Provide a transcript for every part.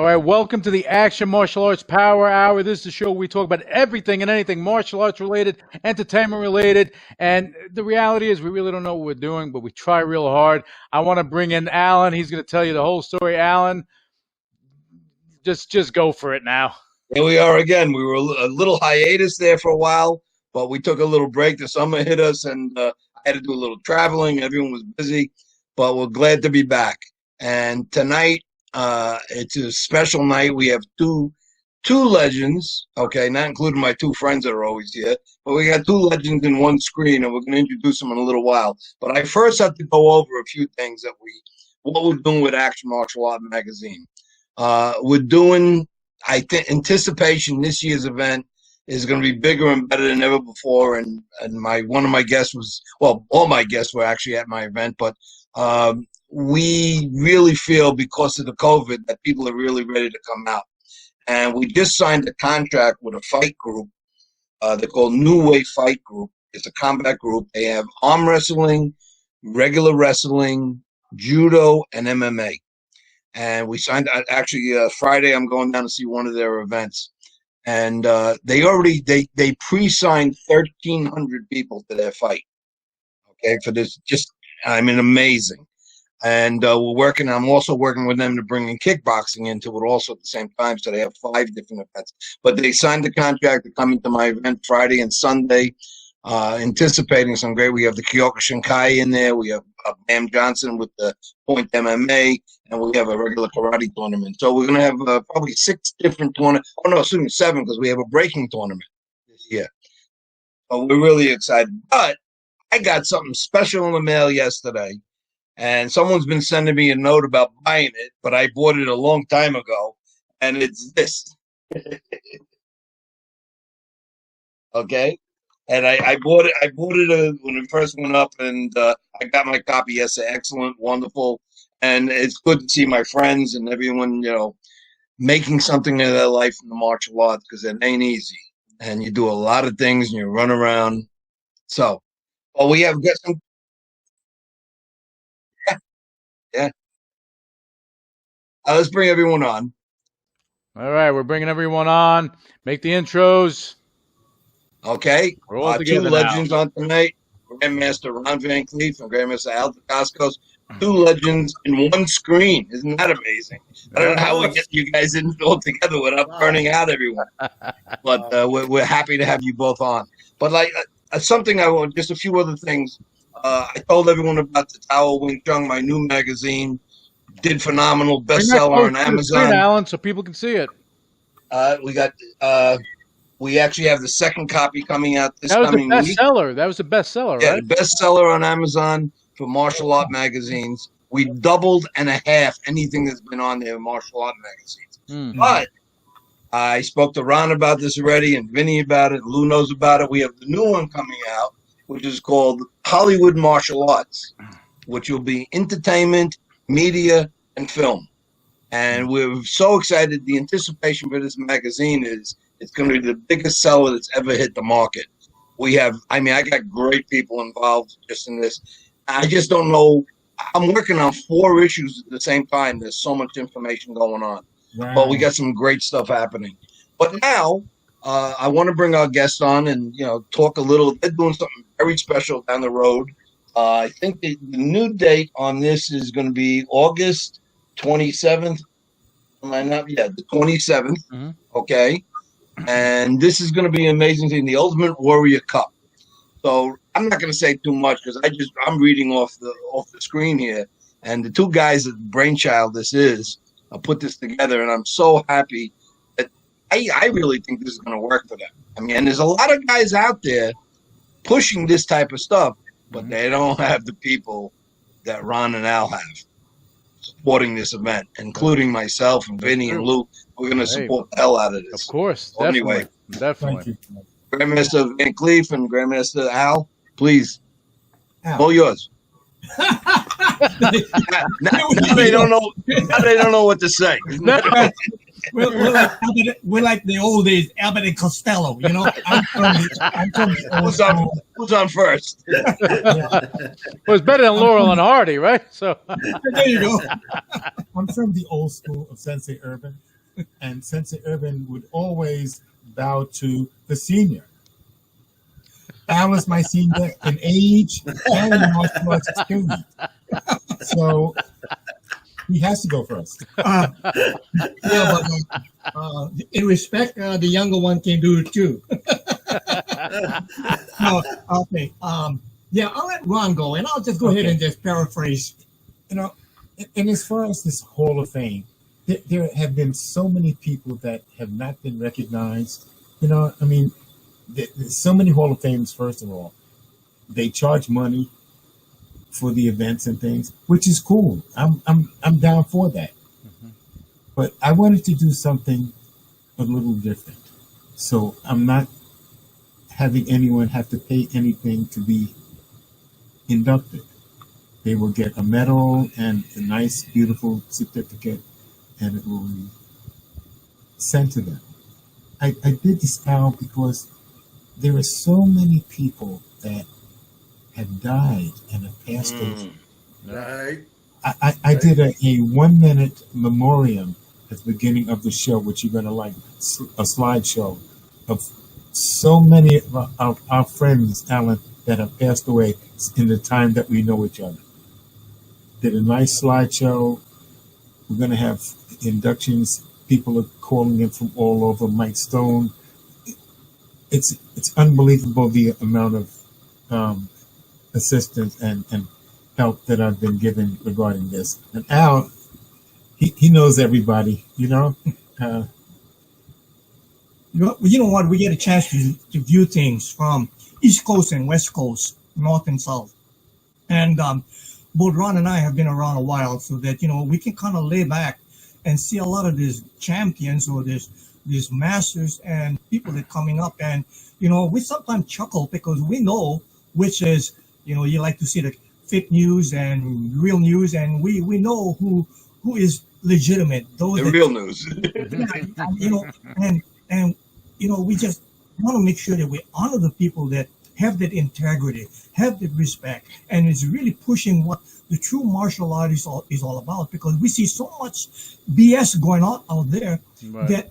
All right, welcome to the Action Martial Arts Power Hour. This is the show where we talk about everything and anything martial arts related, entertainment related, and the reality is we really don't know what we're doing, but we try real hard. I want to bring in Alan. He's going to tell you the whole story. Alan, just go for it now. Here we are again. We were a little hiatus there for a while, but we took a little break. The summer hit us, and I had to do a little traveling. Everyone was busy, but we're glad to be back. And tonight, it's a special night. We have two legends, okay, not including my two friends that are always here, but we got two legends in one screen, and we're going to introduce them in a little while. But I first have to go over a few things what we're doing with Action Martial Art Magazine. We're doing, I think, anticipation. This year's event is going to be bigger and better than ever before. And one of my guests all my guests were actually at my event, but we really feel because of the COVID that people are really ready to come out. And we just signed a contract with a fight group. They're called New Way Fight Group. It's a combat group. They have arm wrestling, regular wrestling, judo, and MMA. And we signed actually Friday. I'm going down to see one of their events, and they pre-signed 1,300 people to their fight. Okay, for this, amazing. And we're working. I'm also working with them to bring in kickboxing into it also at the same time. So they have 5 different events. But they signed the contract to come into my event Friday and Sunday. Anticipating some great. We have the Kyokushinkai in there. We have Bam Johnson with the Point MMA, and we have a regular karate tournament. So we're going to have probably 6 different tournaments. Oh, no, excuse me, 7, because we have a breaking tournament this year. So we're really excited. But I got something special in the mail yesterday, and someone's been sending me a note about buying it, but I bought it a long time ago, and it's this. Okay? And I bought it when it first went up, and I got my copy yesterday. Excellent, wonderful, and it's good to see my friends and everyone, making something of their life in the martial arts, because it ain't easy, and you do a lot of things and you run around. So, we have got some. Yeah. Let's bring everyone on. All right, we're bringing everyone on. Make the intros. Okay, we're all 2 legends on tonight. Grandmaster Ron Van Clief and Grandmaster Al Dacascos. 2 legends in one screen. Isn't that amazing? I don't know how we get you guys in all together without burning out everyone. But we're happy to have you both on. But something I want, just a few other things. I told everyone about the Tao Wing Chun, my new magazine. Did phenomenal, bestseller on Amazon. Screen, Alan, so people can see it. We actually have the second copy coming out this coming week. That was a bestseller, right? Yeah, the bestseller on Amazon for martial art magazines. We doubled and a half anything that's been on there in martial art magazines. Mm-hmm. But I spoke to Ron about this already, and Vinny about it. Lou knows about it. We have the new one coming out, which is called Hollywood Martial Arts, which will be entertainment, media, and film. And we're so excited. The anticipation for this magazine is it's going to be the biggest seller that's ever hit the market. I got great people involved just in this. I just don't know. I'm working on 4 issues at the same time. There's so much information going on. Wow. But we got some great stuff happening. But now I want to bring our guests on and, talk a little. They're doing something very special down the road. I think the new date on this is going to be August 27th. Am I not? Yeah, the 27th. Mm-hmm. Okay. And this is going to be an amazing thing, the Ultimate Warrior Cup. So I'm not going to say too much because I'm reading off the screen here, and the 2 guys that brainchild this is put this together, and I'm so happy that I really think this is going to work for them. And there's a lot of guys out there pushing this type of stuff, but they don't have the people that Ron and Al have supporting this event, including myself and Vinny and Lou. We're going to support the hell out of this. Of course. Well, anyway, definitely. Grandmaster Van Clief and Grandmaster Al, please. All yours. now they don't know. Now they don't know what to say. We're like the old days, Abbott and Costello. Who's on first? Well, it's better than Laurel and Hardy, right? So there you go. I'm from the old school of Sensei Urban. And Sensei Irvin would always bow to the senior. Al is my senior in age and in martial arts experience. So he has to go first. In respect, the younger one can do it too. No, okay. I'll let Ron go, and I'll just go ahead and just paraphrase. And as far as this Hall of Fame, there have been so many people that have not been recognized. There's so many Hall of Fames. First of all, they charge money for the events and things, which is cool. I'm down for that. Mm-hmm. But I wanted to do something a little different. So I'm not having anyone have to pay anything to be inducted. They will get a medal and a nice, beautiful certificate, and it will be sent to them. I did this now because there are so many people that have died and have passed away. Right. I did a 1 minute memoriam at the beginning of the show, which you're going to like, a slideshow of so many of our friends, Alan, that have passed away in the time that we know each other. Did a nice slideshow. We're going to have inductions. People are calling in from all over. Mike Stone. It's unbelievable the amount of assistance and help that I've been given regarding this. And Al, he knows everybody, You know what? We get a chance to view things from East Coast and West Coast, North and South. And both Ron and I have been around a while, so that, we can kind of lay back and see a lot of these champions or these masters and people that are coming up. And, we sometimes chuckle because we know which is, you like to see the fake news and real news, and we know who is legitimate. Those real news. We just want to make sure that we honor the people that have that integrity, have that respect, and is really pushing what the true martial art is all about. Because we see so much BS going on out there, right, that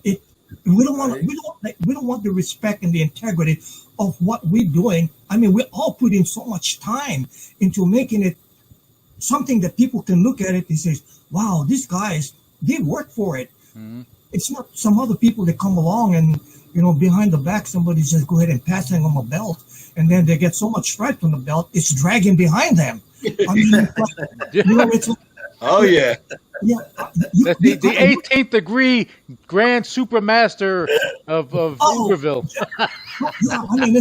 we don't want the respect and the integrity of what we're doing. I mean, we all put in so much time into making it something that people can look at it and say, "Wow, these guys, they work for it." Mm-hmm. It's not some other people that come along and, behind the back, somebody just go ahead and passing them a belt, and then they get so much stripe on the belt, it's dragging behind them. I mean, it's like, oh yeah. Yeah, the 18th degree Grand Supermaster of Uberville. Yeah, I mean,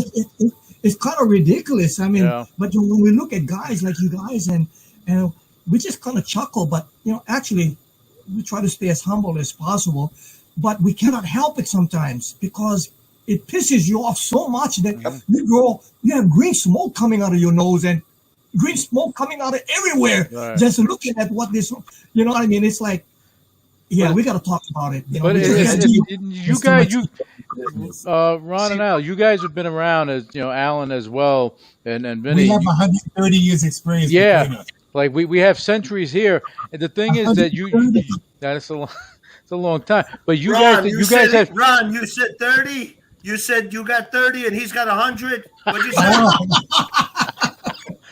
it's kind of ridiculous. I mean, but when we look at guys like you guys, and we just kind of chuckle, but actually, we try to stay as humble as possible, but we cannot help it sometimes because it pisses you off so much that you have green smoke coming out of your nose and green smoke coming out of everywhere. Right. Just looking at what this, what I mean? It's like, we got to talk about it. But Ron and Al, you guys have been around as Alan as well, and Vinny. We have 130 years experience. Yeah. Like we have centuries here. And the thing is that it's a long time. But Ron, you guys have Ron, you said 30? You said you got 30 and he's got 100? What'd you say?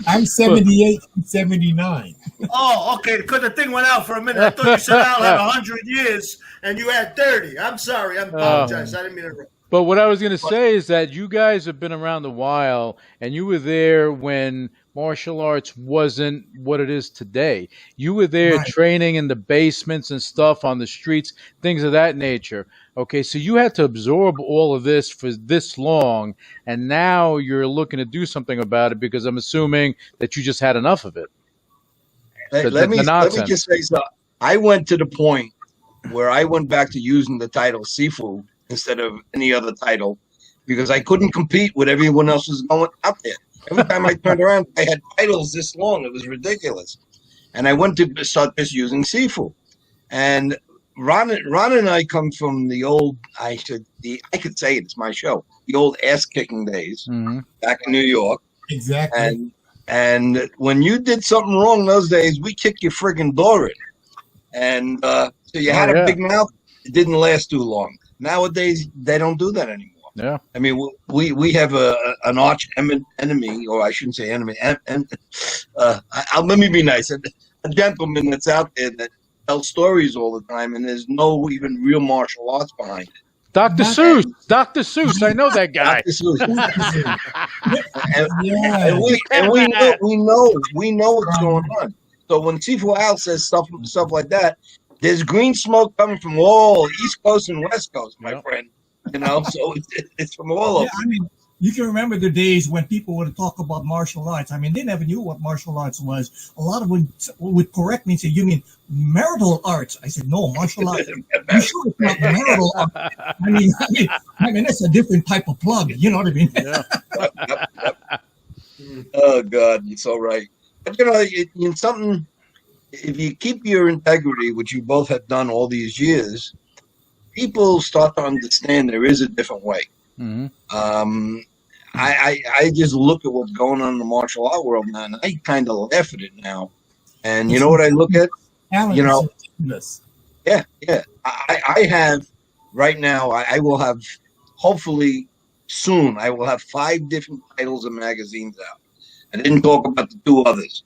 I'm 78 and 79. Oh, okay. Because the thing went out for a minute. I thought you said Al had 100 years and you had 30. I'm sorry. I apologize. I didn't mean to. But what I was going to say is that you guys have been around a while, and you were there when martial arts wasn't what it is today. You were there training in the basements and stuff on the streets, things of that nature. Okay, so you had to absorb all of this for this long, and now you're looking to do something about it because I'm assuming that you just had enough of it. Hey, let me just say something. I went to the point where I went back to using the title Sifu instead of any other title because I couldn't compete with everyone else was going out there. Every time I turned around, I had titles this long. It was ridiculous. And I went to start just using Sifu. And Ron and I come from the old, I could say it's my show, the old ass-kicking days back in New York. Exactly. And when you did something wrong those days, we kicked your friggin' door in. And so you had a big mouth. it didn't last too long. Nowadays, they don't do that anymore. Yeah. I mean, we have an arch enemy, or I shouldn't say enemy. Let me be nice. A gentleman that's out there that tells stories all the time, and there's no even real martial arts behind it. Dr. Seuss. Dr. Seuss. I know that guy. Dr. Seuss. and we know what's going on. So when Sifu Al says stuff like that, there's green smoke coming from all East Coast and West Coast, my friend. You know, so it's from all over. I mean, you can remember the days when people would talk about martial arts. I mean, they never knew what martial arts was. A lot of them would correct me and say, "You mean marital arts?" I said, "No, martial arts." You sure it's not marital arts? I mean, that's a different type of plug. You know what I mean? Yeah. Oh God, you're so right. But you know, in something, if you keep your integrity, which you both have done all these years, people start to understand there is a different way. Mm-hmm. I just look at what's going on in the martial art world now, and I kind of laugh at it now. And you know what I look at? You know, yeah. I have right now. I will have, hopefully soon, I will have 5 different titles of magazines out. I didn't talk about the 2 others.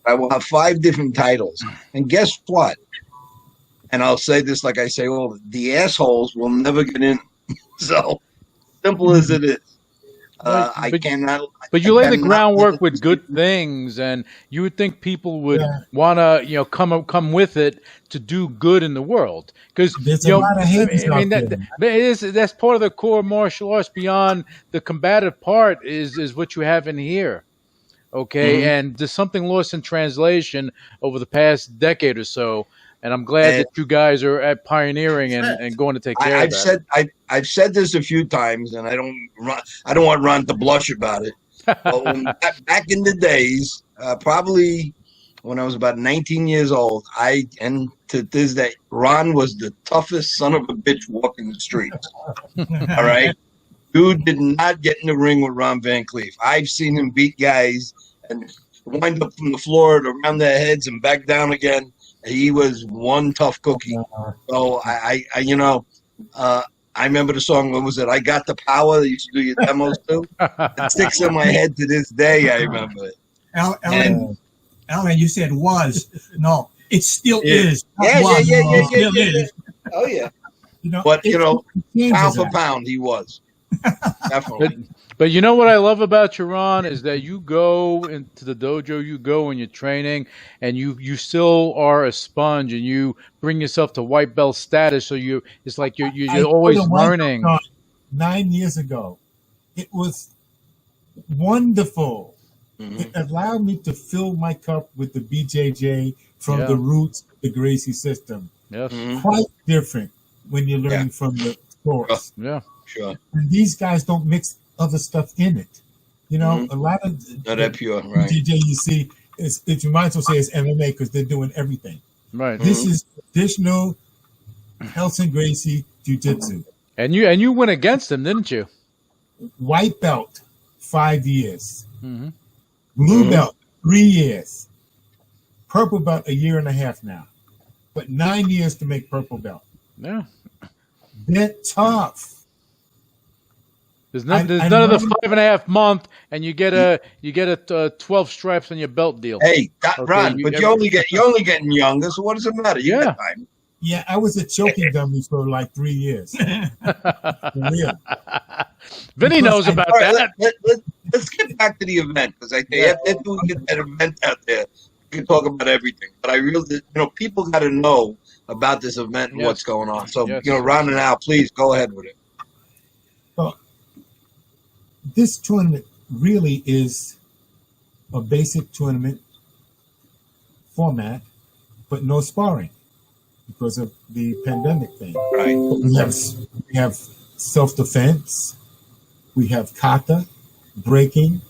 I will have 5 different titles, and guess what? And I'll say this like I say, well, the assholes will never get in. So simple as it is. I cannot. But you lay the groundwork with good things, and you would think people would want to, come with it to do good in the world. Because there's a lot of haters out there. That's part of the core martial arts. Beyond the combative part is what you have in here. Okay, and there's something lost in translation over the past decade or so. And I'm glad that you guys are at pioneering and going to take care of that. I've said this a few times, and I don't want Ron to blush about it. But back in the days, probably when I was about 19 years old, and to this day, Ron was the toughest son of a bitch walking the streets. All right, dude did not get in the ring with Ron Van Clief. I've seen him beat guys and wind up from the floor around their heads and back down again. He was one tough cookie. So I remember the song. What was it? I Got the Power. That you used to do your demos too. It sticks in my head to this day. I remember it. Alan, you said was. No, it still is. Yeah. Is. Oh yeah. But pound for pound, he was definitely. But you know what I love about you, Ron, is that you go into the dojo, you go and you're training, and you still are a sponge, and you bring yourself to white belt status. So it's like you're always learning. 9 years ago, it was wonderful. Mm-hmm. It allowed me to fill my cup with the BJJ from the roots of the Gracie system. Yes, quite different when you're learning from the source. Yeah, sure. And these guys don't mix other stuff in it. A lot of not that pure, right? DJ you see, you might as well say it's MMA because they're doing everything. Right. This is traditional Helson Gracie Jiu-Jitsu. And you went against them, didn't you? White belt, 5 years. Mm-hmm. Blue belt, 3 years. Purple belt, 1.5 years now. But 9 years to make purple belt. Yeah. They're tough. There's none of the 5.5 month, and you get a 12 stripes on your belt deal. Hey, Ron, but you're only getting younger, so what does it matter? You got time. Yeah, I was a choking dummy for like 3 years. For real. Vinny knows about that. Let's get back to the event, because after we get that event out there, we can talk about everything. But I realized people got to know about this event and what's going on. So Ron and Al, please go ahead with it. Well, this tournament really is a basic tournament format, but no sparring because of the pandemic thing. Right. We have self-defense, we have kata, breaking,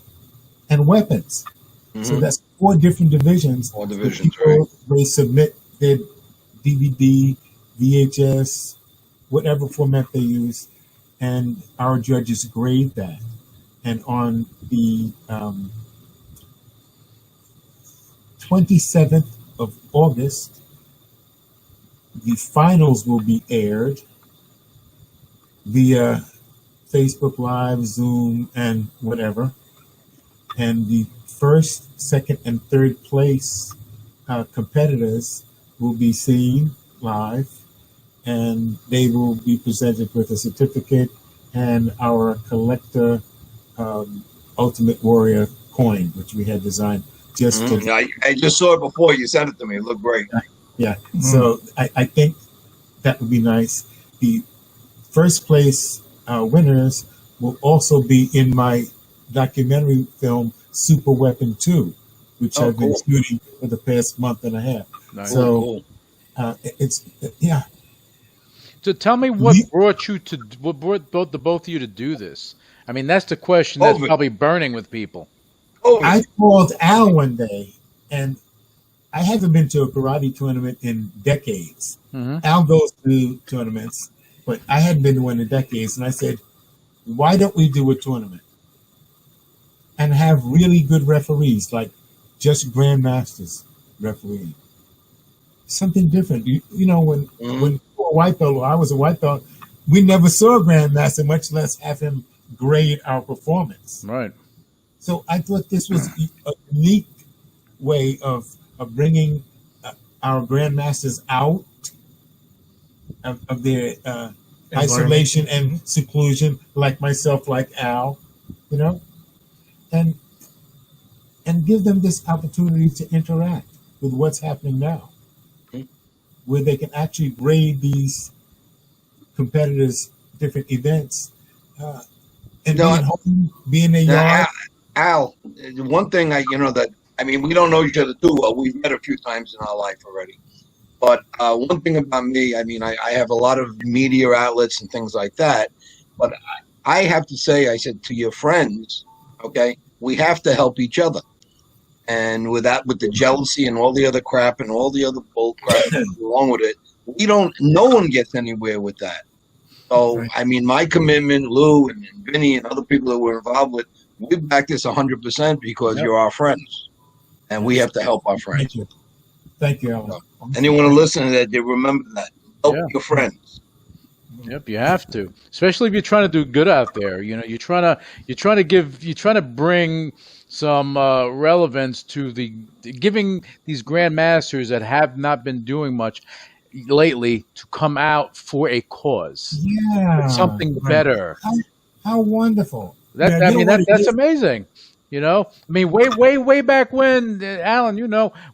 and weapons. Mm-hmm. So that's 4 different divisions. 4 divisions, right. They submit their DVD, VHS, whatever format they use, and our judges grade that. And on the 27th of August, The finals will be aired via Facebook Live, Zoom, and whatever. And the first, second, and third place competitors will be seen live, and they will be presented with a certificate and our collector Ultimate Warrior coin, which we had designed just to. I just saw it before you sent it to me. It looked great. Yeah. So I think that would be nice. The first place winners will also be in my documentary film Super Weapon 2, which I've been shooting for the past month and a half. Nice. So it's yeah. So tell me what brought the both of you to do this. I mean, that's the question that's probably burning with people. I called Al one day, and I haven't been to a karate tournament in decades. Al goes to tournaments, but I hadn't been to one in decades. And I said, why don't we do a tournament and have really good referees, like just Grandmasters refereeing? Something different. You know, when you were a white belt, or I was a white belt, we never saw a Grandmaster, much less have him grade our performance. Right. So I thought this was a unique way of bringing our Grandmasters out of their isolation and seclusion, like myself, like Al, you know, and give them this opportunity to interact with what's happening now, where they can actually grade these competitors' different events and be in their yard. Al, one thing we don't know each other too well. We've met a few times in our life already. But one thing about me, I have a lot of media outlets and things like that. But I have to say, I said to your friends, okay, we have to help each other. And with the jealousy and all the other crap and all the other bull crap along with it, no one gets anywhere with that. So, my commitment, Lou and Vinny and other people that we're involved with, we back this 100% because you're our friends. And we have to help our friends. Thank you, Alan. So, anyone listening to that, they remember that. Help your friends. Yep, you have to, especially if you're trying to do good out there. You know, you're trying to bring some relevance to giving these grandmasters that have not been doing much lately to come out for a cause. Yeah, something better. How wonderful! That's amazing. You know, I mean, way back when, Alan,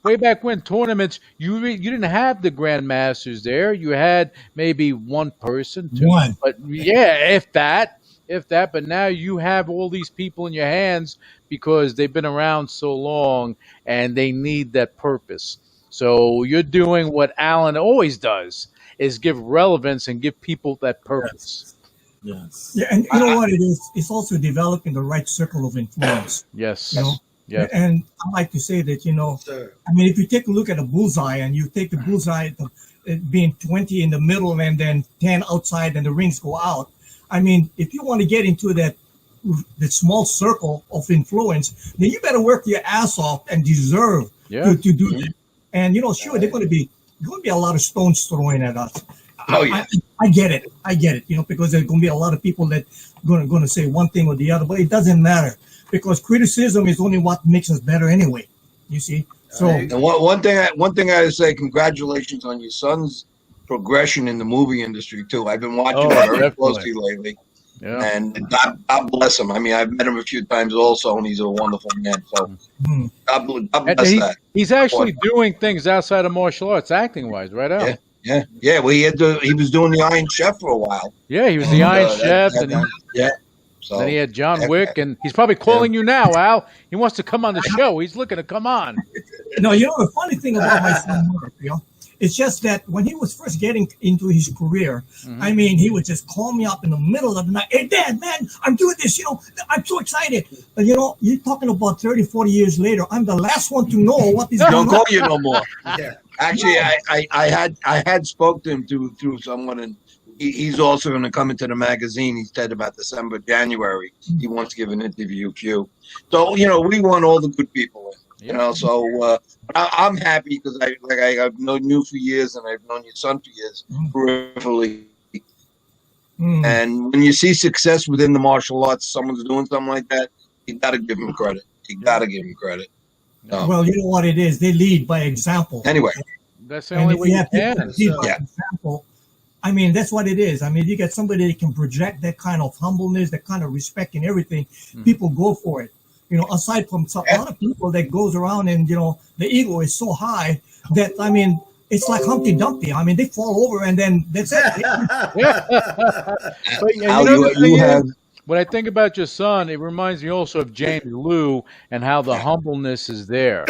way back when tournaments, you didn't have the Grandmasters there. You had maybe one person, but if that. But now you have all these people in your hands because they've been around so long and they need that purpose. So you're doing what Alan always does: is give relevance and give people that purpose. Yes. Yeah, and you know what it is? It's also developing the right circle of influence. Yes. Yeah. And I like to say that, if you take a look at a bullseye and you take the bullseye being 20 in the middle and then 10 outside and the rings go out. If you want to get into that small circle of influence, then you better work your ass off and deserve to do that. And, sure, there's going to be a lot of stones thrown at us. Oh, yeah. I get it, because there's going to be a lot of people that going to say one thing or the other, but it doesn't matter because criticism is only what makes us better anyway. You see? So, and one thing I would say, congratulations on your son's progression in the movie industry too. I've been watching it very closely lately. Yeah. And God bless him. I've met him a few times also, and he's a wonderful man. So God bless that. He's actually doing things outside of martial arts, acting-wise, right out. Yeah. Well, he was doing the Iron Chef for a while. Yeah, he was the Iron Chef, and So then he had John Wick, and he's probably calling you now, Al. He wants to come on the show. He's looking to come on. No, the funny thing about my son, it's just that when he was first getting into his career, he would just call me up in the middle of the night. Hey, Dad, man, I'm doing this, I'm so excited. But, you're talking about 30, 40 years later. I'm the last one to know what is going on. Don't call you no more. Yeah. Actually, I had spoke to him through someone, and he's also going to come into the magazine. He said about January. He wants to give an interview. So, we want all the good people in. You know, so I'm happy because I've known you for years and I've known your son for years peripherally. And when you see success within the martial arts, someone's doing something like that, you got to give them credit. You got to give them credit. Well, you know what it is. They lead by example. Anyway, that's the only way you can. Lead by example. I mean, that's what it is. I mean, you get somebody that can project that kind of humbleness, that kind of respect and everything. People go for it. You know, aside from a lot of people that goes around and, you know, the ego is so high that, I mean, it's like Humpty Dumpty. I mean, they fall over and then that's it. But, you have. When I think about your son, it reminds me also of James Liu and how the humbleness is there.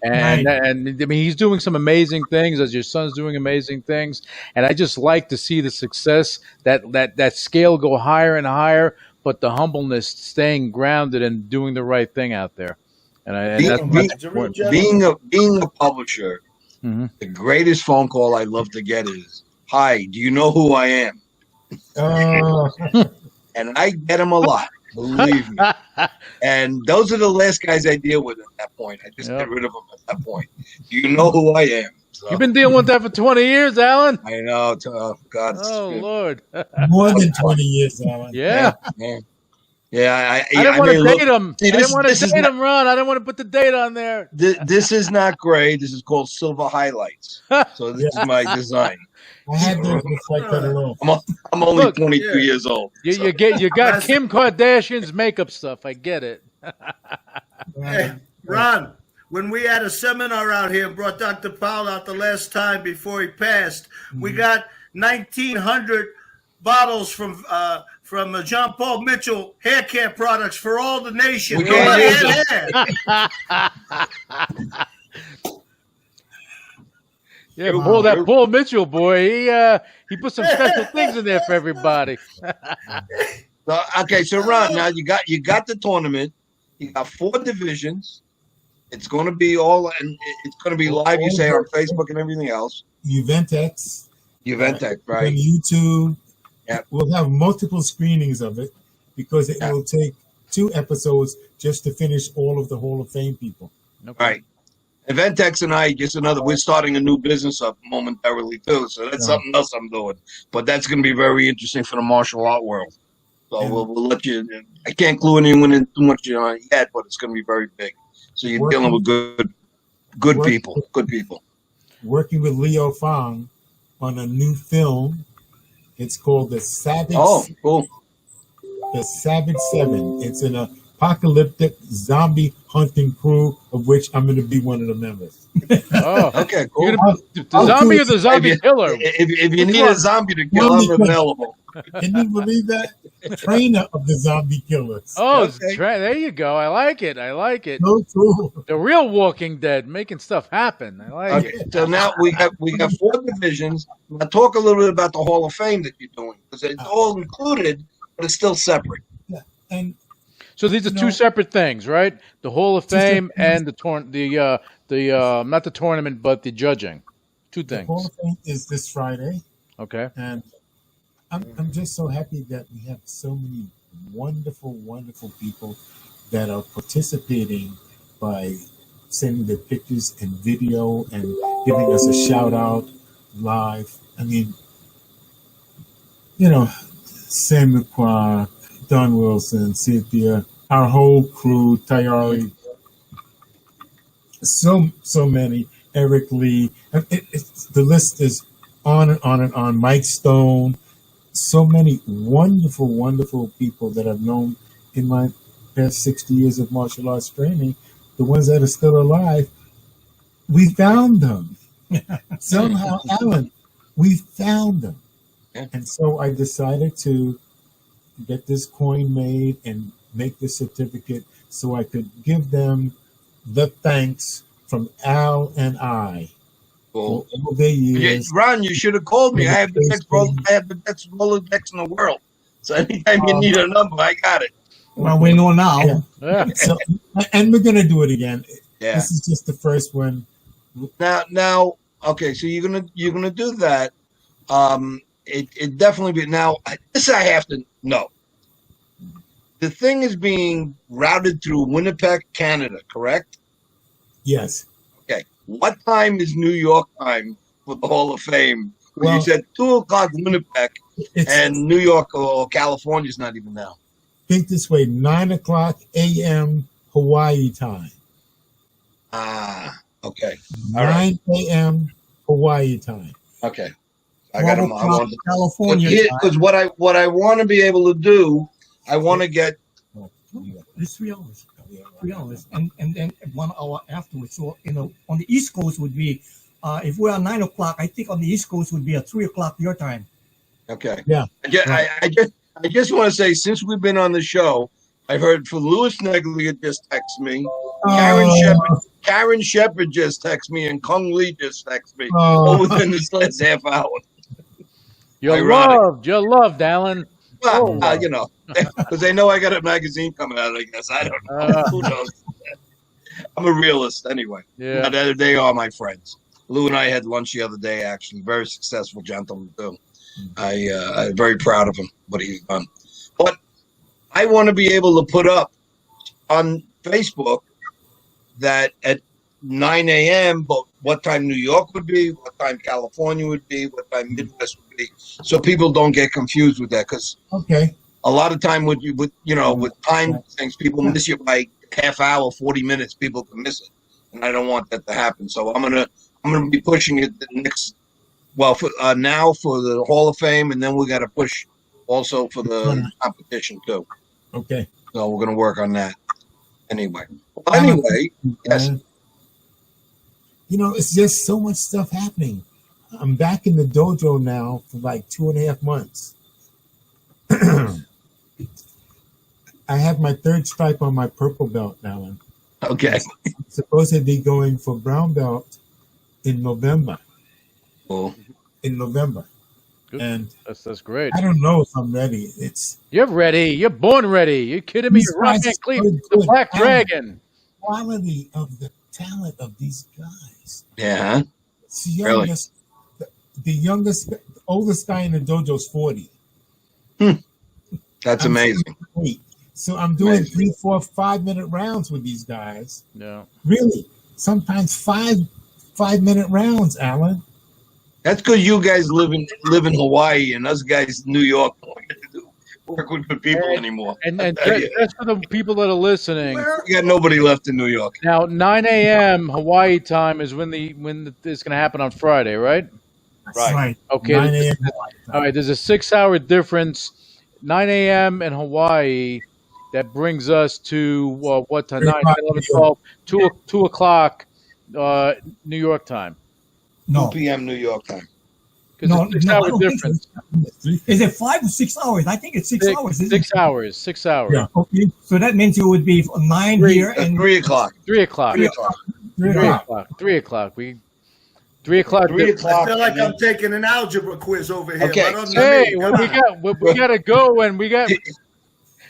And I mean, he's doing some amazing things as your son's doing amazing things. And I just like to see the success, that scale go higher and higher, but the humbleness staying grounded and doing the right thing out there. And being a publisher, the greatest phone call I love to get is, "Hi, do you know who I am?" And I get them a lot, believe me. And those are the last guys I deal with at that point. I just get rid of them at that point. You know who I am. So. You've been dealing with that for 20 years, Alan? I know. God. Oh, Lord. More than 20 years, Alan. Yeah. Yeah. I didn't want to date him. I didn't want to date him, Ron. I didn't want to put the date on there. This is not gray. This is called silver highlights. So this is my design. I had to reflect that alone. I'm only 22 years old. You got Kim Kardashian's makeup stuff. I get it. Hey, Ron, when we had a seminar out here and brought Dr. Powell out the last time before he passed, we got 1,900 bottles from John Paul Mitchell hair care products for all the nation. We can't use Yeah, that Paul Mitchell boy, he put some special things in there for everybody. So Ron, now you got the tournament. You got 4 divisions. It's going to be it's going to be live. You say on Facebook and everything else. Eventex, right? On YouTube. Yeah, we'll have multiple screenings of it because it will take 2 episodes just to finish all of the Hall of Fame people. Okay. Right. Eventex and I we're starting a new business up momentarily too. So that's something else I'm doing. But that's going to be very interesting for the martial art world. So we'll let you. I can't clue anyone in too much yet, but it's going to be very big. So you're dealing with good people. Good people. Working with Leo Fang on a new film. It's called The Savage. Oh, cool. The Savage 7. It's an apocalyptic zombie hunting crew, of which I'm going to be one of the members. Oh, okay, cool. The zombie or the zombie killer? If you need a zombie to kill, I'm available. Can you believe that? Trainer of the zombie killers. Oh, okay. There you go. I like it. So cool. The real Walking Dead, making stuff happen. I like it. So now we have 4 divisions. Now talk a little bit about the Hall of Fame that you're doing, because it's all included, but it's still separate. Yeah, and so these are 2 separate things, right? The Hall of Fame and the not the tournament, but the judging. 2 things. The Hall of Fame is this Friday. Okay. And I'm just so happy that we have so many wonderful, wonderful people that are participating by sending their pictures and video and giving us a shout out live. I mean, Sam McQuarrie, Don Wilson, Cynthia, our whole crew, Tayari, so many, Eric Lee. The list is on and on and on. Mike Stone. So many wonderful, wonderful people that I've known in my past 60 years of martial arts training, the ones that are still alive, we found them. Somehow, Alan, we found them. And so I decided to get this coin made and make the certificate so I could give them the thanks from Al and I. Cool. For all their years. Ron, you should have called me. I have the best Rolodex in the world. So anytime you need a number, I got it. Well, we know now. Yeah. So, and we're gonna do it again. Yeah. This is just the first one. Now, okay. So you're gonna do that. It definitely be now. This I have to know. The thing is being routed through Winnipeg, Canada, correct? Yes. Okay. What time is New York time for the Hall of Fame? Well, you said 2 o'clock Winnipeg, it's and New York or California's not even now. think this way: 9 o'clock a.m. Hawaii time. Ah, okay. All right. 9 a.m. Hawaii time. Okay. I got 12 them. o'clock California time. Because what I want to be able to do, I want to get. It's 3 hours. 3 hours, and then 1 hour afterwards. So on the East Coast would be, if we're at 9 o'clock, I think on the East Coast would be at 3 o'clock your time. Okay. Yeah. I just want to say, since we've been on the show, I've heard for Louis Neglia just text me, Karen Shepard just text me, and Kung Lee just text me all within this last half hour. You're loved, Alan. Well, you know, because they know I got a magazine coming out. I guess I don't know. Who knows? I'm a realist anyway. Yeah. But they are my friends. Lou and I had lunch the other day. Actually, very successful gentleman too. I'm very proud of him, what he's done. But I want to be able to put up on Facebook that at 9 a.m., but what time New York would be, what time California would be, what time Midwest would be, so people don't get confused with that. Because a lot of time with time things, people miss you by half hour, 40 minutes. People can miss it, and I don't want that to happen. So I'm gonna be pushing it the next. Well, now for the Hall of Fame, and then we got to push also for the competition too. Okay. So we're gonna work on that. Anyway. Yes. You know, it's just so much stuff happening. I'm back in the dojo now for like 2.5 months. I have my 3rd stripe on my purple belt now. Okay. I'm supposed to be going for brown belt in November. Cool. In November. Good. And That's great. I don't know if I'm ready. You're ready. You're born ready. You kidding me? You're Rock and Clief, the Black Dragon. Quality of the talent of these guys. Yeah. It's the youngest, the oldest guy in the dojo is 40. That's amazing. So I'm doing 3, 4, 5-minute rounds with these guys. Yeah. Really? Sometimes 5-minute rounds, Alan. That's because you guys live in Hawaii, and us guys in New York don't get to work with good people anymore. And just for the people that are listening, we got nobody left in New York. Now 9 a.m. Hawaii time is when it's going to happen on Friday, right? Right. Okay. 9 a.m. All right. There's a 6-hour difference. 9 a.m. in Hawaii. That brings us to what time? 9, 11, 12, 2 o'clock New York time. No. 2 p.m. New York time. No, 6-hour difference. Is it 5 or 6 hours? I think it's 6 hours. 6 hours. 6 hours. Yeah. Okay. So that means it would be 9 here and 3 o'clock. 3 o'clock. 3 o'clock. 3 o'clock. 3 o'clock. 3 o'clock. 3 o'clock. I feel like I'm taking an algebra quiz over here. Okay. But we got to go, and we got.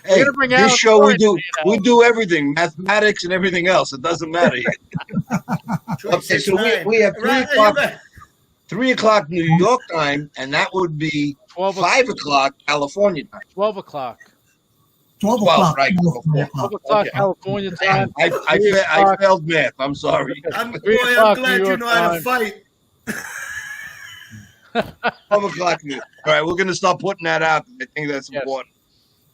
Hey, gotta bring this Alan show Forrest, we do everything, mathematics and everything else. It doesn't matter. Okay, so we have 3 o'clock. 3 o'clock New York time, and that would be 5 o'clock California time. 12 o'clock. 12 o'clock. Right. 12 o'clock California time. I failed math. I'm sorry. I'm glad you know how to fight. 12 o'clock. All right, we're going to start putting that out. I think that's important.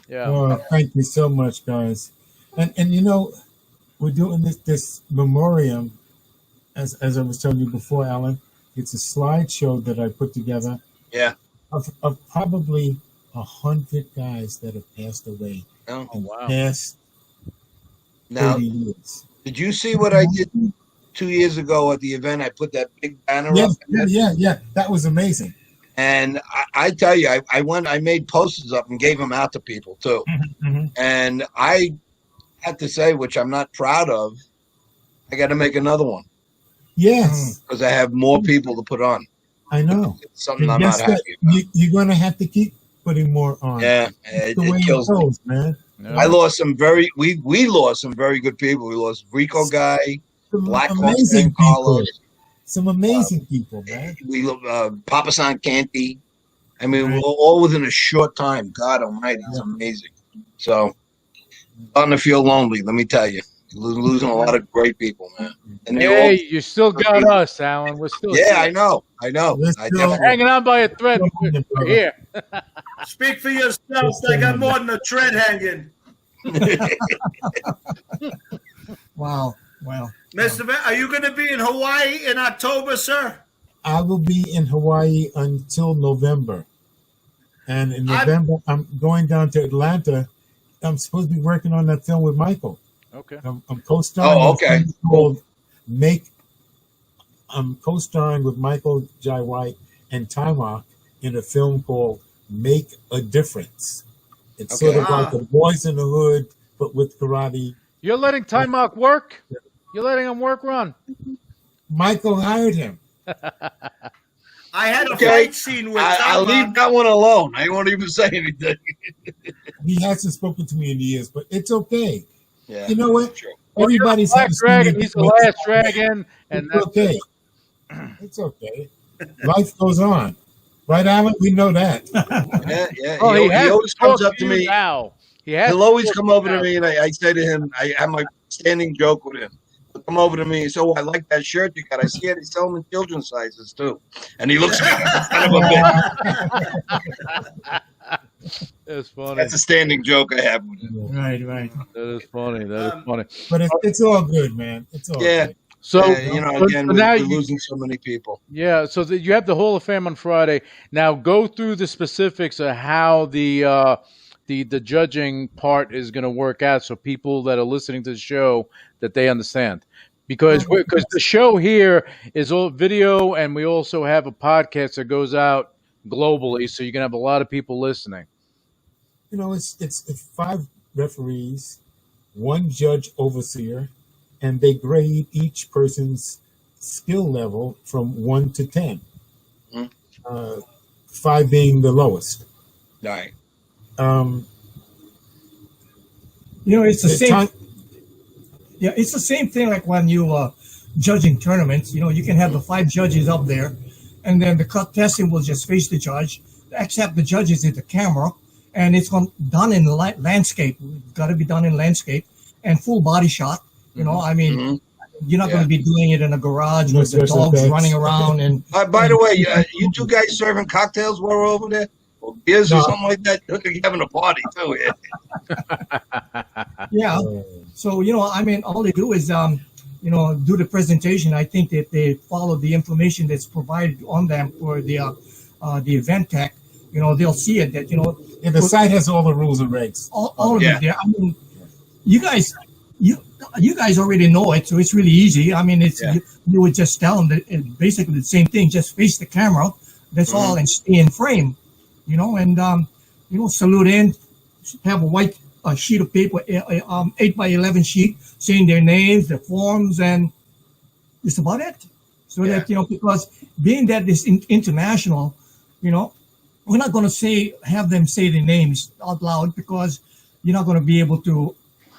Yeah. Well, thank you so much, guys. And you know, we're doing this memoriam, as I was telling you before, Alan. It's a slideshow that I put together. Yeah. Of probably 100 guys that have passed away Oh, in wow. the past now, 30 years. did you see what I did 2 years ago at the event? I put that big banner up. Yeah. That was amazing. And I tell you, I made posters up and gave them out to people too. Mm-hmm. And I had to say, which I'm not proud of, I got to make another one. Yes. Because I have more people to put on. I know. It's something I'm not happy about. You're going to have to keep putting more on. Yeah, It's the way it kills it me. goes, man. No. I lost some we lost some very good people. We lost Rico guy, Black Amazing Carlos. people. Some amazing people, man. We Papa San Canty. I mean, we're all within a short time. God Almighty, it's amazing. So, starting to feel lonely. Let me tell you. losing a lot of great people, man. And they Hey, all, you still got us, Alan. We're still yeah, here. I know. Let's I go. definitely, Hanging on by a thread. We're here. Speak for yourself. I got more than a thread hanging. Wow. Mr. Van, are you going to be in Hawaii in October, sir? I will be in Hawaii until November. And in November, I'm going down to Atlanta. I'm supposed to be working on that film with Michael. Okay. I'm co-starring. Oh, okay. I'm co-starring with Michael Jai White and Timok in a film called Make a Difference. It's sort of like the Boys in the Hood, but with karate. You're letting Timok work? You're letting him work, Ron? Michael hired him. I had a fight scene with I'll leave that one alone. I won't even say anything. He hasn't spoken to me in years, but it's okay. Yeah, you know what? true. Everybody's Black Dragon. He's the last dragon, and it's okay. It's okay. Life goes on, right, Alan? We know that. Yeah. Oh, he always comes up to me. Now. He'll always come over to me, and I say to him, I have my standing joke with him. He'll come over to me and say, "Oh, I like that shirt you got. I see it. They sell them in children's sizes too." And he looks at me, son of a bitch. That's funny. That's a standing joke I have with him. Right. That is funny. Funny. But it's all good, man. It's all good. So again, we're losing so many people. Yeah. So you have the Hall of Fame on Friday. Now go through the specifics of how the judging part is going to work out, so people that are listening to the show that they understand. Because the show here is all video, and we also have a podcast that goes out globally, so you're going to have a lot of people listening. It's 5 referees, 1 judge overseer, and they grade each person's skill level from 1 to 10. 5 being the lowest. Right. It's the same. Yeah, it's the same thing like when you judging tournaments. You can have the 5 judges up there, and then the contestant will just face the judge, except the judges in the camera, and it's done in landscape. It's got to be done in landscape and full body shot. You're not going to be doing it in a garage with the dogs running around. And by the way, you 2 guys serving cocktails while we're over there, or beers or something like that. Look like you're having a party too. Yeah. So all they do is do the presentation. I think that they follow the information that's provided on them for the event tech. They'll see it that the site has all the rules and regs. All of it there. I mean, you guys already know it, so it's really easy. I mean, you would just tell them that basically the same thing. Just face the camera. That's all, and stay in frame. And salute in. Have a white sheet of paper, 8x11 sheet, saying their names, their forms, and that's about it. So that because being that this international, we're not going to have them say their names out loud because you're not going to be able to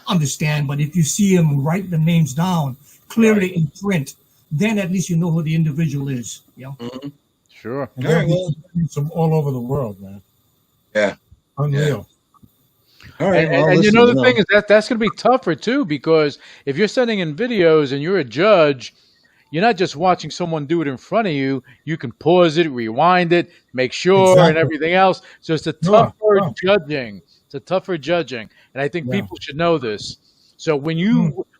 understand. But if you see them write the names down clearly in print, then at least you know who the individual is. Sure. And from all over the world, man. Yeah. Unreal. All right. And the thing is that's going to be tougher too, because if you're sending in videos and you're a judge, you're not just watching someone do it in front of you. You can pause it, rewind it, make sure, and everything else. So it's a tougher judging. It's a tougher judging, and I think people should know this. So when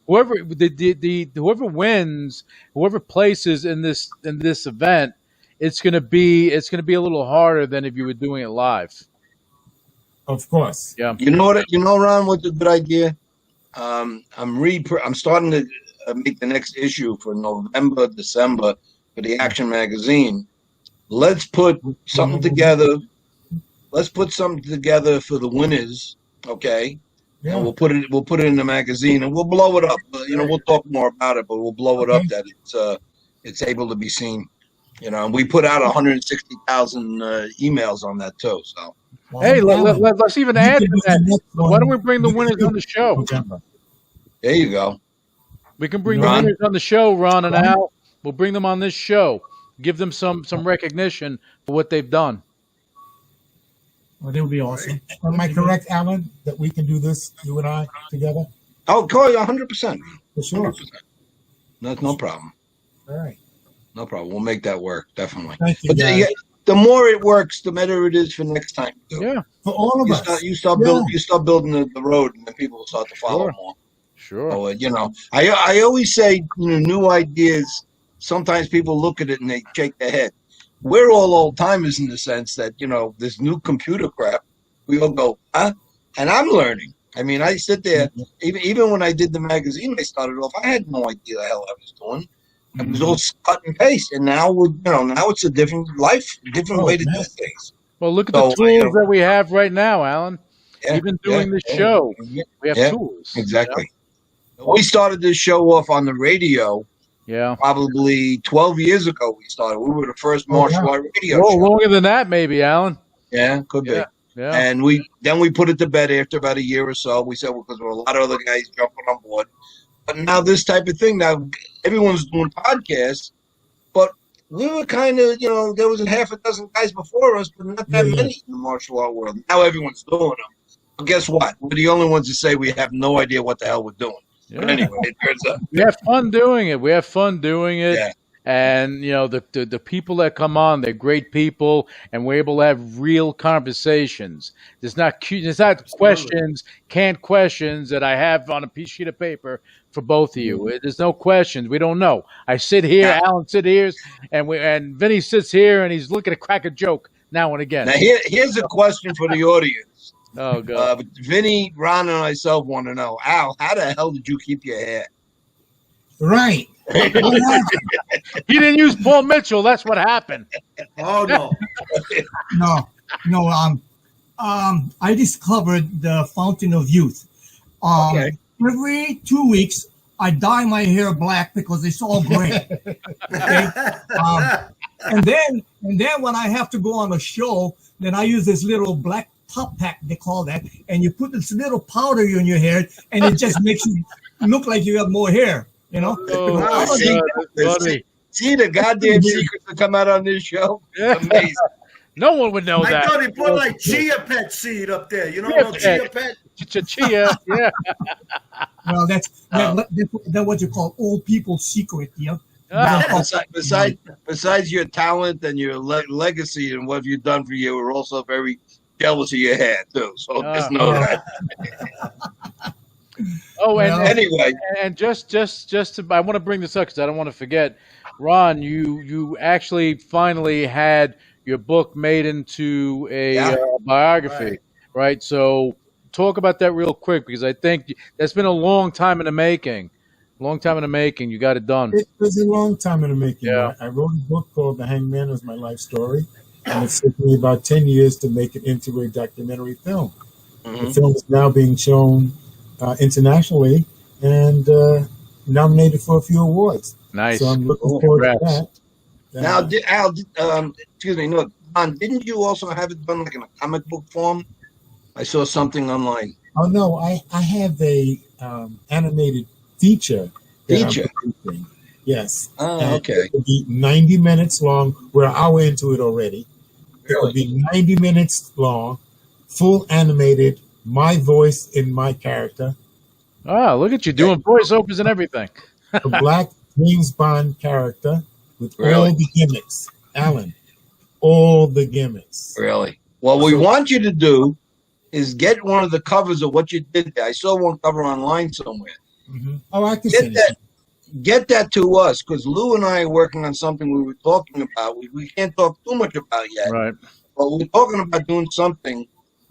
whoever wins, whoever places in this event, it's going to be a little harder than if you were doing it live. Of course. Yeah. Ron, what's a good idea? I'm starting to make the next issue for November, December for the Action magazine. Let's put something together. Let's put something together for the winners, okay? Yeah. And we'll put it in the magazine, and we'll blow it up. We'll talk more about it, but we'll blow it up that it's able to be seen. And we put out 160,000 emails on that too. So. Hey, let's even add to that. Why don't we bring the winners on the show? There you go. We can bring the winners on the show, Ron and Al. We'll bring them on this show. Give them some recognition for what they've done. Well, that would be awesome. Am I correct, Alan, that we can do this, you and I, together? I'll call you 100%. For sure. 100%. That's no problem. All right. No problem. We'll make that work, definitely. Thank you, But guys. the more it works, the better it is for next time. Yeah, For all of us. You start building the road, and then people will start to follow more. sure. So, I always say, new ideas. Sometimes people look at it and they shake their head. We're all old timers in the sense that this new computer crap. We all go, huh? And I'm learning. I mean, I sit there. Even when I did the magazine, I started off. I had no idea the hell I was doing. It was all cut and paste, and now now it's a different life, different way to do things. Well, look at the tools that we have right now, Alan. Yeah, Even doing this show, we have tools. Exactly. We started this show off on the radio. Yeah. Probably 12 years ago we started. We were the first martial art radio show. Longer than that, maybe, Alan. Yeah, could be. Yeah. And we put it to bed after about a year or so. We said, because there were a lot of other guys jumping on board. But now this type of thing, now everyone's doing podcasts, but we were kind of, there was a half a dozen guys before us, but not that many in the martial art world. Now everyone's doing them. But guess what? We're the only ones that say we have no idea what the hell we're doing. Yeah. But anyway, it turns out. We have fun doing it. Yeah. And, the people that come on, they're great people, and we're able to have real conversations. There's not questions, canned questions that I have on a sheet of paper for both of you. There's no questions. We don't know. I sit here, Alan sits here, and Vinny sits here, and he's looking to crack a joke now and again. Now, here's a question for the audience. Oh, God. Vinny, Ron, and myself want to know, Al, how the hell did you keep your hair? Right. He didn't use Paul Mitchell. That's what happened. Oh, no. No. I discovered the Fountain of Youth. Every 2 weeks, I dye my hair black because it's all gray. Okay? And then when I have to go on a show, then I use this little black top pack, they call that, and you put this little powder in your hair, and it just makes you look like you have more hair. Oh, see the goddamn secrets that come out on this show? Amazing. No one would know that. I thought he put like chia pet seed up there. Chia pet? Chia, yeah. Well, that's what you call old people's secret, Besides your talent and your legacy and what you've done for you, we're also very jealous of your hair, too. So just know that. Oh, and anyway, and just to, I want to bring this up because I don't want to forget, Ron. You actually finally had your book made into a biography, right? So talk about that real quick because I think that's been a long time in the making. You got it done. It was a long time in the making. Yeah. I wrote a book called The Hangman Was My Life Story, and it took me about 10 years to make it into a documentary film. Mm-hmm. The film is now being shown internationally and nominated for a few awards. Nice. So I'm looking forward to that. Now, Al, excuse me, no, Don, didn't you also have it done like in a comic book form? I saw something online. Oh no, I have a animated feature. Feature? Yes. Oh, okay. It will be 90 minutes long. We're an hour into it already. It will be 90 minutes long, full animated, my voice in my character. Oh, look at you doing voiceovers and everything. A black James Bond character with all the gimmicks. Alan, all the gimmicks. Really? Well, what we want you to do is get one of the covers of what you did there. I saw one cover online somewhere. Mm-hmm. Oh, I can send it. Get that to us because Lou and I are working on something we were talking about. We can't talk too much about yet. Right. But we're talking about doing something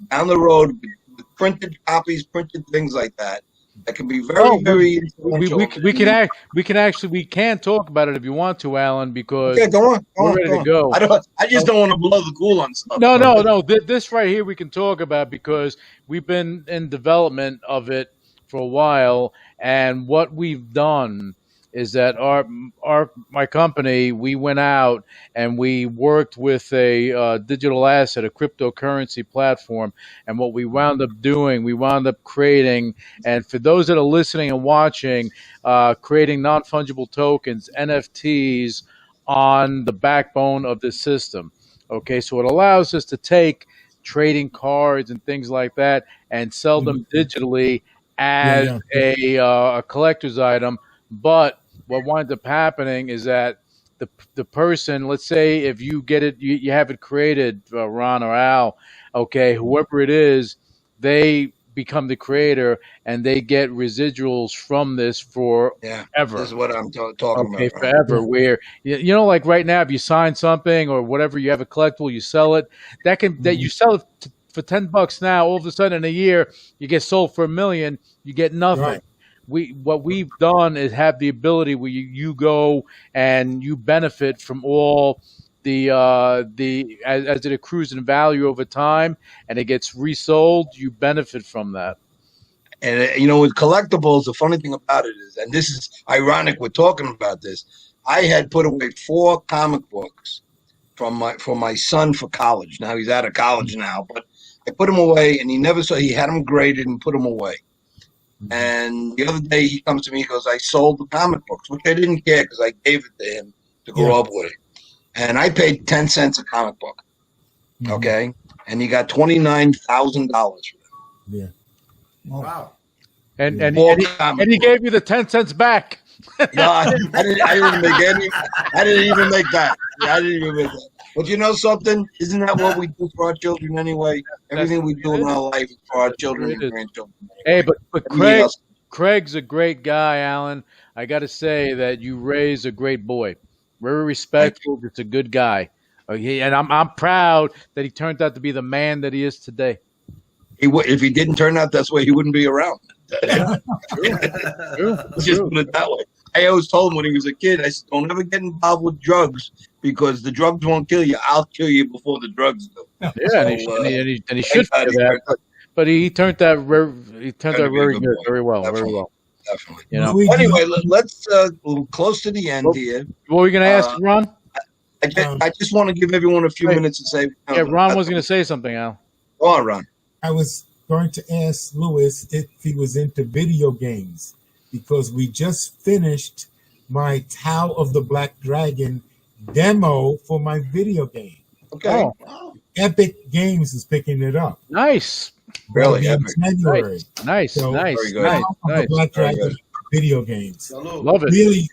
down the road with printed copies, printed things like that. That can be very influential. We can talk about it if you want to, Alan, because go on. We're ready to go. I just don't want to blow the cool on stuff. No. This right here we can talk about because we've been in development of it for a while, and what we've done is that my company, we went out and we worked with a digital asset, a cryptocurrency platform. And what we wound up doing, we wound up creating, and for those that are listening and watching, creating non-fungible tokens, NFTs, on the backbone of this system. Okay, so it allows us to take trading cards and things like that and sell them digitally as yeah. a collector's item. But what winds up happening is that the person, let's say, if you get it, you have it created, Ron or Al, okay, whoever it is, they become the creator and they get residuals from this Yeah, this forever. is what I'm talking Okay, about, Ron. forever. Where like right now, if you sign something or whatever, you have a collectible, you sell it. That you sell it for $10 now. All of a sudden, in a year, you get sold for $1 million. You get nothing. Right. What we've done is have the ability where you go and you benefit from all the as it accrues in value over time and it gets resold. You benefit from that. And with collectibles, the funny thing about it is, and this is ironic, we're talking about this. I had put away 4 comic books for my son for college. Now he's out of college now, but I put them away, and he never saw. He had them graded and put them away. And the other day he comes to me, he goes, "I sold the comic books," which I didn't care because I gave it to him to grow up with it. And I paid 10 cents a comic book. Okay, and he got $29,000 for it. Yeah. Wow. And He gave you the 10 cents back. No, I didn't make any. I didn't even make that. Yeah, I didn't even make that. But you know something? Isn't that what we do for our children anyway? Everything we do in our life is for our children and grandchildren. Hey, but Craig's a great guy, Alan. I got to say that you raised a great boy. Very respectful. Just a good guy. And I'm proud that he turned out to be the man that he is today. If he didn't turn out this way, he wouldn't be around. True. Just put it that way. I always told him when he was a kid, I said, "Don't ever get involved with drugs because the drugs won't kill you. I'll kill you before the drugs do." Yeah, and he should do that. But he turned out very good, very well, Definitely. very well. Definitely. Anyway, let's we're close to the end here. What were you going to ask, Ron? I just want to give everyone a few minutes to say. Yeah, Ron was going to say something, Al. Go on, Ron. I was going to ask Louis if he was into video games because we just finished my Tao of the Black Dragon demo for my video game. Okay. Oh. Epic Games is picking it up. Nice. Really epic. January. Nice. So, nice. very good. Nice. Tao of the Black Dragon video games. Love it. Really,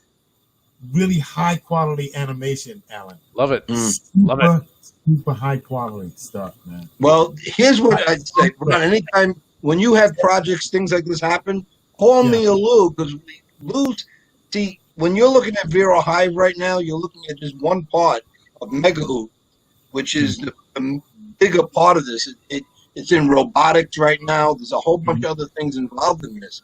really high quality animation, Alan. Love it. Love it. Super high quality stuff, man. Well, here's what I'd say. Ron, anytime when you have projects, things like this happen, call me or Lou, because Lou, see, when you're looking at Vero Hive right now, you're looking at just one part of Megahoot, which is the bigger part of this. It's in robotics right now. There's a whole bunch of other things involved in this.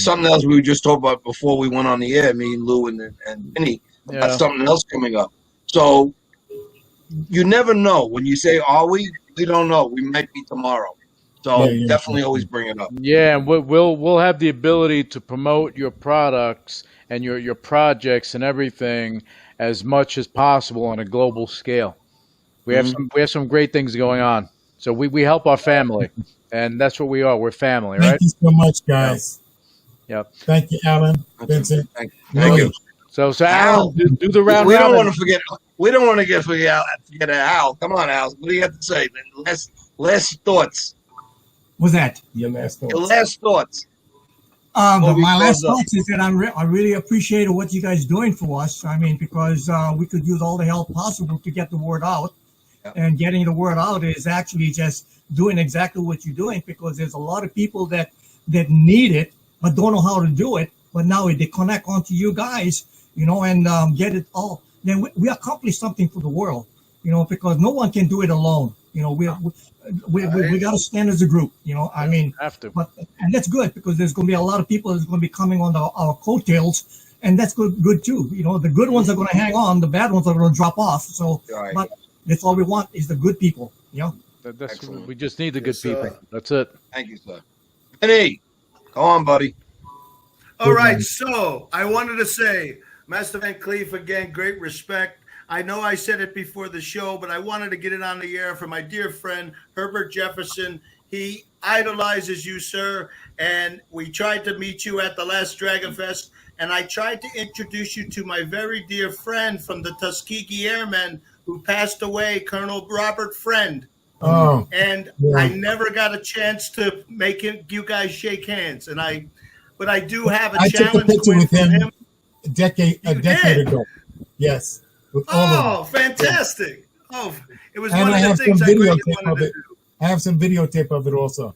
Something else we were just talking about before we went on the air, me and Lou and Vinny, about something else coming up. So you never know. When you say, "Are we?" We don't know. We might be tomorrow. So definitely always bring it up. Yeah, and we'll have the ability to promote your products and your projects and everything as much as possible on a global scale. We have some great things going on. So we help our family, and that's what we are. We're family, right? Thank you so much, guys. Yep. Thank you, Alan, Vincent. Thank you. So Al, do the round. We don't want to forget. We don't want to forget Al. Come on, Al. What do you have to say? Last thoughts. What's that? Your last thoughts. Your last thoughts. My last thoughts is that I really appreciate what you guys doing for us. I mean, because we could use all the help possible to get the word out. And getting the word out is actually just doing exactly what you're doing, because there's a lot of people that need it but don't know how to do it. But now they connect onto you guys, and get it all. Then we accomplish something for the world, because no one can do it alone. We got to stand as a group. I mean, have to. And that's good, because there's going to be a lot of people that's going to be coming on our coattails, and that's good too. The good ones are going to hang on, the bad ones are going to drop off. So, but that's all we want is the good people. That's we just need the good people. That's it. Thank you, sir. Vinny, go on, buddy. All right, so I wanted to say, Master Van Clief, again, great respect. I know I said it before the show, but I wanted to get it on the air for my dear friend, Herbert Jefferson. He idolizes you, sir, and we tried to meet you at the last Dragon Fest, and I tried to introduce you to my very dear friend from the Tuskegee Airmen who passed away, Colonel Robert Friend. Oh, and yeah. I never got a chance to make you guys shake hands. But I do have a I took a challenge picture win with from him a decade You did? ago. Yes, with all of Oh, them. fantastic! Oh, it was And one I of the have some things I really videotape wanted of to it. do. I have some videotape of it also.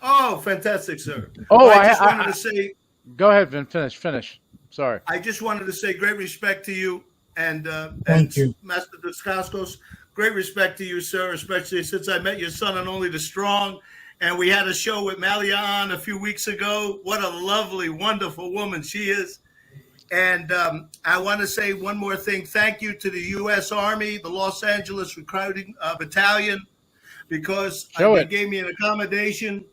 Oh, fantastic, sir. Oh, Well, I just wanted to say, go ahead, Vin. Finish. Sorry. I just wanted to say great respect to you and Thank you. Master Dacascos. Great respect to you, sir, especially since I met your son on Only the Strong. And we had a show with Malia on a few weeks ago. What a lovely, wonderful woman she is. And I want to say one more thing. Thank you to the U.S. Army, the Los Angeles Recruiting Battalion, because they gave me an accommodation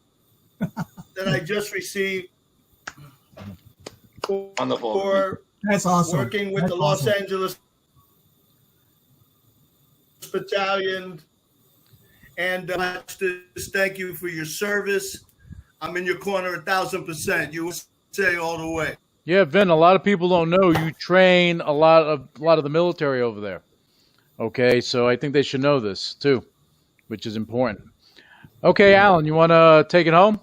that I just received for That's awesome. working with That's the Los awesome. Angeles Battalion. And just thank you for your service. I'm in your corner 1,000%. You say all the way. Yeah, Vin, a lot of people don't know you train a lot of the military over there. Okay, so I think they should know this too, which is important. Okay, Alan, you want to take it home?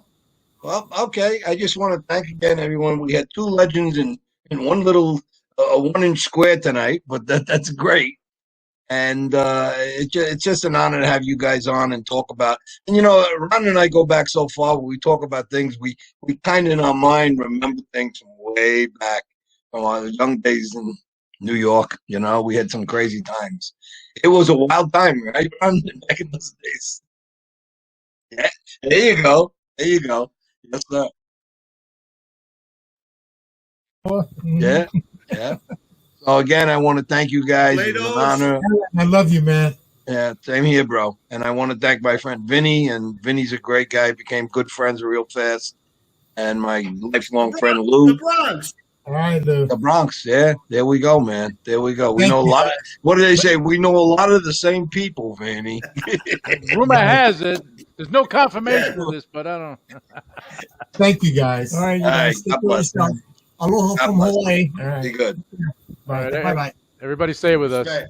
Well, okay. I just want to thank again everyone. We had two legends in one little 1-inch square tonight, but that's great. And it's just an honor to have you guys on and talk about. And Ron and I go back so far. When we talk about things, we kind of in our mind remember things from way back from our young days in New York. We had some crazy times. It was a wild time, right, Ron? Back in those days. Yeah, there you go. Yes, sir. Yeah. So again, I want to thank you guys. It was an honor. I love you, man. Yeah, same here, bro. And I want to thank my friend Vinny. And Vinny's a great guy. Became good friends real fast. And my lifelong friend Lou. The Bronx. All right, Lou. The Bronx. Yeah, there we go, man. There we go. We know a lot. What do they say? We know a lot of the same people, Vinny. Rumor has it. There's no confirmation of this, but I don't know. Thank you, guys. All right, you guys. God bless. Aloha from Hawaii. Be good. Bye. All right, Bye-bye. everybody stay with us. Okay.